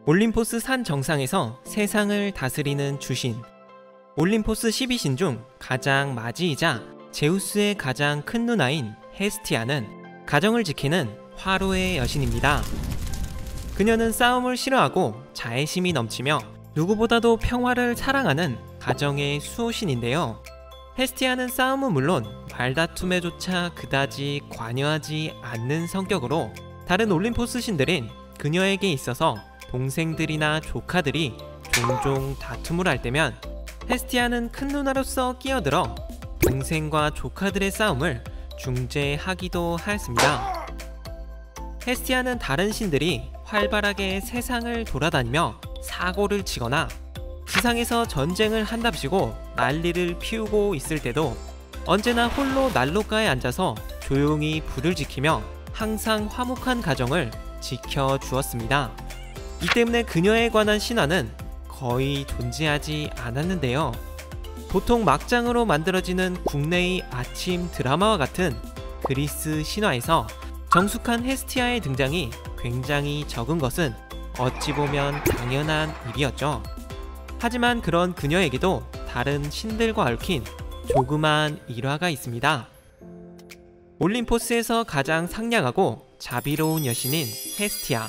올림포스 산 정상에서 세상을 다스리는 주신, 올림포스 12신 중 가장 마지이자 제우스의 가장 큰 누나인 헤스티아는 가정을 지키는 화로의 여신입니다. 그녀는 싸움을 싫어하고 자애심이 넘치며 누구보다도 평화를 사랑하는 가정의 수호신인데요. 헤스티아는 싸움은 물론 말다툼에조차 그다지 관여하지 않는 성격으로 다른 올림포스 신들인 그녀에게 있어서 동생들이나 조카들이 종종 다툼을 할 때면 헤스티아는 큰 누나로서 끼어들어 동생과 조카들의 싸움을 중재하기도 하였습니다. 헤스티아는 다른 신들이 활발하게 세상을 돌아다니며 사고를 치거나 지상에서 전쟁을 한답시고 난리를 피우고 있을 때도 언제나 홀로 난로가에 앉아서 조용히 불을 지키며 항상 화목한 가정을 지켜주었습니다. 이 때문에 그녀에 관한 신화는 거의 존재하지 않았는데요. 보통 막장으로 만들어지는 국내의 아침 드라마와 같은 그리스 신화에서 정숙한 헤스티아의 등장이 굉장히 적은 것은 어찌 보면 당연한 일이었죠. 하지만 그런 그녀에게도 다른 신들과 얽힌 조그만 일화가 있습니다. 올림포스에서 가장 상냥하고 자비로운 여신인 헤스티아,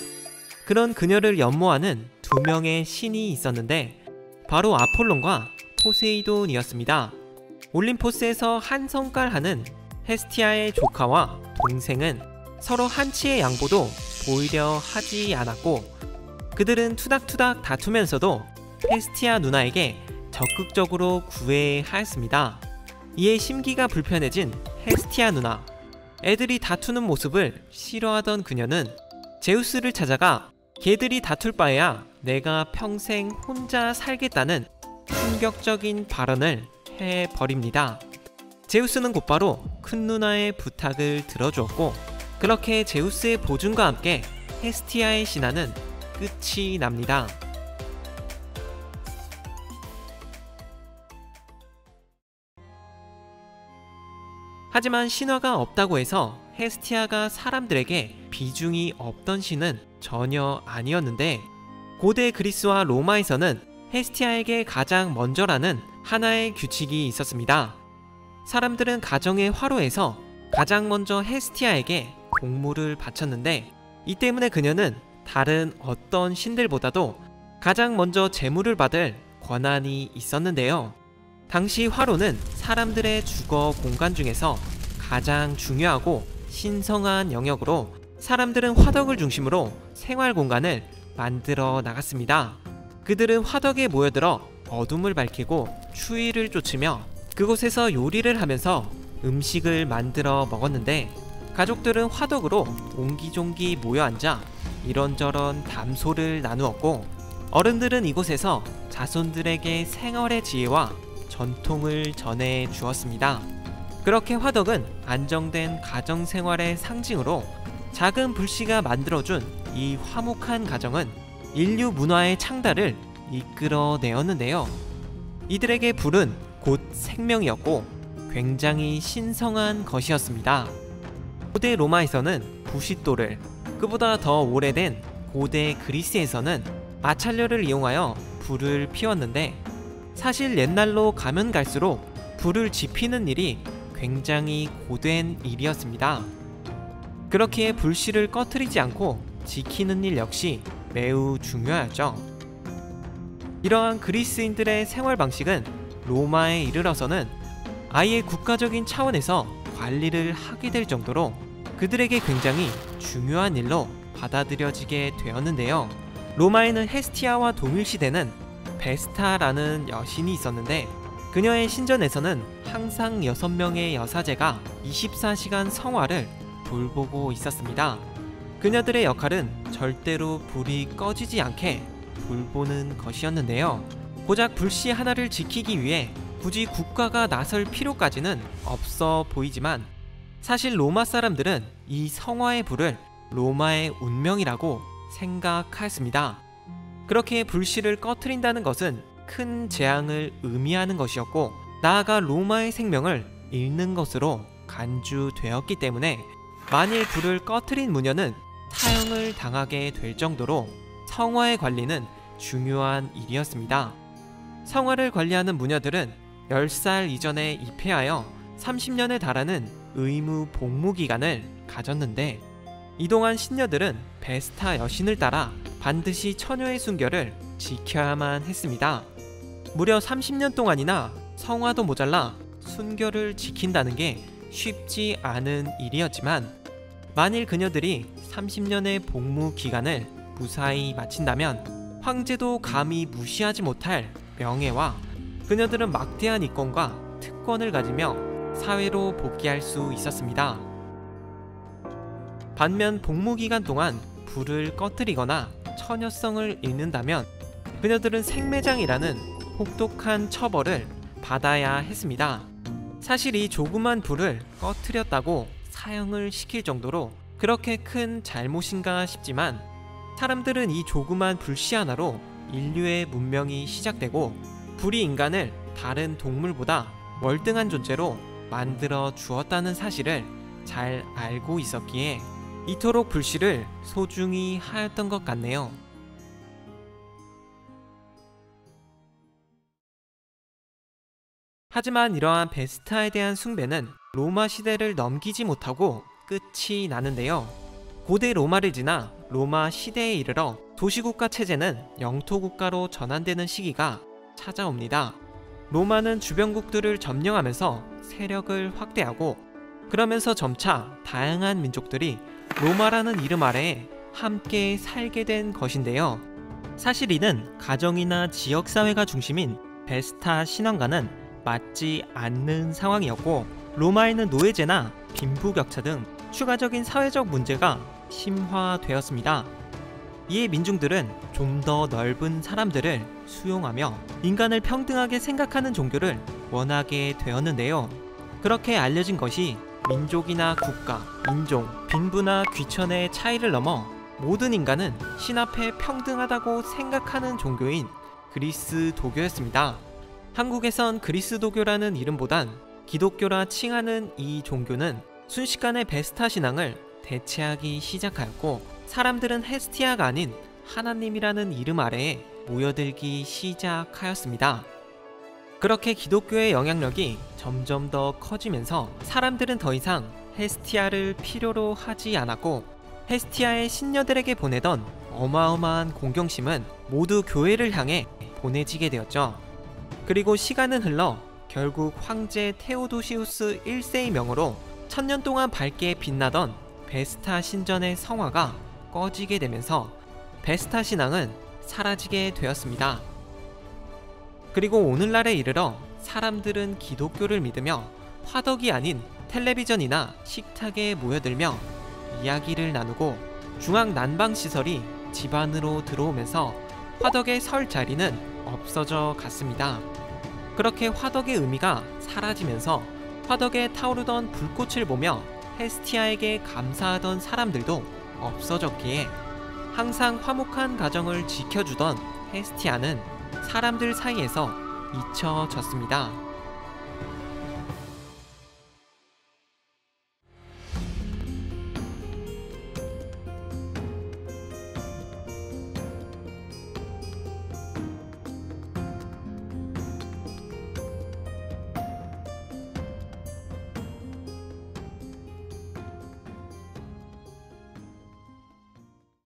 그런 그녀를 연모하는 두 명의 신이 있었는데 바로 아폴론과 포세이돈이었습니다. 올림포스에서 한 성깔 하는 헤스티아의 조카와 동생은 서로 한치의 양보도 보이려 하지 않았고 그들은 투닥투닥 다투면서도 헤스티아 누나에게 적극적으로 구애하였습니다. 이에 심기가 불편해진 헤스티아 누나, 애들이 다투는 모습을 싫어하던 그녀는 제우스를 찾아가 걔들이 다툴 바에야 내가 평생 혼자 살겠다는 충격적인 발언을 해버립니다. 제우스는 곧바로 큰 누나의 부탁을 들어주었고 그렇게 제우스의 보증과 함께 헤스티아의 신화는 끝이 납니다. 하지만 신화가 없다고 해서 헤스티아가 사람들에게 비중이 없던 신은 전혀 아니었는데 고대 그리스와 로마에서는 헤스티아에게 가장 먼저라는 하나의 규칙이 있었습니다. 사람들은 가정의 화로에서 가장 먼저 헤스티아에게 공물을 바쳤는데 이 때문에 그녀는 다른 어떤 신들보다도 가장 먼저 제물을 받을 권한이 있었는데요. 당시 화로는 사람들의 주거 공간 중에서 가장 중요하고 신성한 영역으로 사람들은 화덕을 중심으로 생활 공간을 만들어 나갔습니다. 그들은 화덕에 모여들어 어둠을 밝히고 추위를 쫓으며 그곳에서 요리를 하면서 음식을 만들어 먹었는데 가족들은 화덕으로 옹기종기 모여 앉아 이런저런 담소를 나누었고 어른들은 이곳에서 자손들에게 생활의 지혜와 전통을 전해 주었습니다. 그렇게 화덕은 안정된 가정생활의 상징으로 작은 불씨가 만들어준 이 화목한 가정은 인류 문화의 창달을 이끌어내었는데요. 이들에게 불은 곧 생명이었고 굉장히 신성한 것이었습니다. 고대 로마에서는 부싯돌을, 그보다 더 오래된 고대 그리스에서는 마찰열을 이용하여 불을 피웠는데 사실 옛날로 가면 갈수록 불을 지피는 일이 굉장히 고된 일이었습니다. 그렇기에 불씨를 꺼트리지 않고 지키는 일 역시 매우 중요하죠. 이러한 그리스인들의 생활 방식은 로마에 이르러서는 아예 국가적인 차원에서 관리를 하게 될 정도로 그들에게 굉장히 중요한 일로 받아들여지게 되었는데요. 로마에는 헤스티아와 동일시되는 베스타라는 여신이 있었는데 그녀의 신전에서는 항상 6명의 여사제가 24시간 성화를 돌보고 있었습니다. 그녀들의 역할은 절대로 불이 꺼지지 않게 돌보는 것이었는데요. 고작 불씨 하나를 지키기 위해 굳이 국가가 나설 필요까지는 없어 보이지만 사실 로마 사람들은 이 성화의 불을 로마의 운명이라고 생각하였습니다. 그렇게 불씨를 꺼트린다는 것은 큰 재앙을 의미하는 것이었고 나아가 로마의 생명을 잃는 것으로 간주되었기 때문에 만일 불을 꺼트린 무녀는 사형을 당하게 될 정도로 성화의 관리는 중요한 일이었습니다. 성화를 관리하는 무녀들은 10살 이전에 입회하여 30년에 달하는 의무 복무 기간을 가졌는데, 이동안 신녀들은 베스타 여신을 따라 반드시 처녀의 순결을 지켜야만 했습니다. 무려 30년 동안이나 성화도 모자라 순결을 지킨다는 게 쉽지 않은 일이었지만, 만일 그녀들이 30년의 복무 기간을 무사히 마친다면 황제도 감히 무시하지 못할 명예와 그녀들은 막대한 이권과 특권을 가지며 사회로 복귀할 수 있었습니다. 반면 복무 기간 동안 불을 꺼뜨리거나 처녀성을 잃는다면 그녀들은 생매장이라는 혹독한 처벌을 받아야 했습니다. 사실 이 조그만 불을 꺼뜨렸다고 사형을 시킬 정도로 그렇게 큰 잘못인가 싶지만, 사람들은 이 조그만 불씨 하나로 인류의 문명이 시작되고 불이 인간을 다른 동물보다 월등한 존재로 만들어 주었다는 사실을 잘 알고 있었기에 이토록 불씨를 소중히 하였던 것 같네요. 하지만 이러한 베스타에 대한 숭배는 로마 시대를 넘기지 못하고 끝이 나는데요. 고대 로마를 지나 로마 시대에 이르러 도시국가 체제는 영토국가로 전환되는 시기가 찾아옵니다. 로마는 주변국들을 점령하면서 세력을 확대하고, 그러면서 점차 다양한 민족들이 로마라는 이름 아래에 함께 살게 된 것인데요. 사실 이는 가정이나 지역사회가 중심인 베스타 신앙과는 맞지 않는 상황이었고, 로마에는 노예제나 빈부격차 등 추가적인 사회적 문제가 심화되었습니다. 이에 민중들은 좀 더 넓은 사람들을 수용하며 인간을 평등하게 생각하는 종교를 원하게 되었는데요. 그렇게 알려진 것이 민족이나 국가, 인종, 빈부나 귀천의 차이를 넘어 모든 인간은 신 앞에 평등하다고 생각하는 종교인 그리스도교였습니다. 한국에선 그리스도교라는 이름보단 기독교라 칭하는 이 종교는 순식간에 베스타 신앙을 대체하기 시작하였고, 사람들은 헤스티아가 아닌 하나님이라는 이름 아래에 모여들기 시작하였습니다. 그렇게 기독교의 영향력이 점점 더 커지면서 사람들은 더 이상 헤스티아를 필요로 하지 않았고, 헤스티아의 신녀들에게 보내던 어마어마한 공경심은 모두 교회를 향해 보내지게 되었죠. 그리고 시간은 흘러 결국 황제 테오도시우스 1세의 명으로 1000년 동안 밝게 빛나던 베스타 신전의 성화가 꺼지게 되면서 베스타 신앙은 사라지게 되었습니다. 그리고 오늘날에 이르러 사람들은 기독교를 믿으며 화덕이 아닌 텔레비전이나 식탁에 모여들며 이야기를 나누고, 중앙 난방시설이 집 안으로 들어오면서 화덕에 설 자리는 없어져 갔습니다. 그렇게 화덕의 의미가 사라지면서 화덕에 타오르던 불꽃을 보며 헤스티아에게 감사하던 사람들도 없어졌기에 항상 화목한 가정을 지켜주던 헤스티아는 사람들 사이에서 잊혀졌습니다.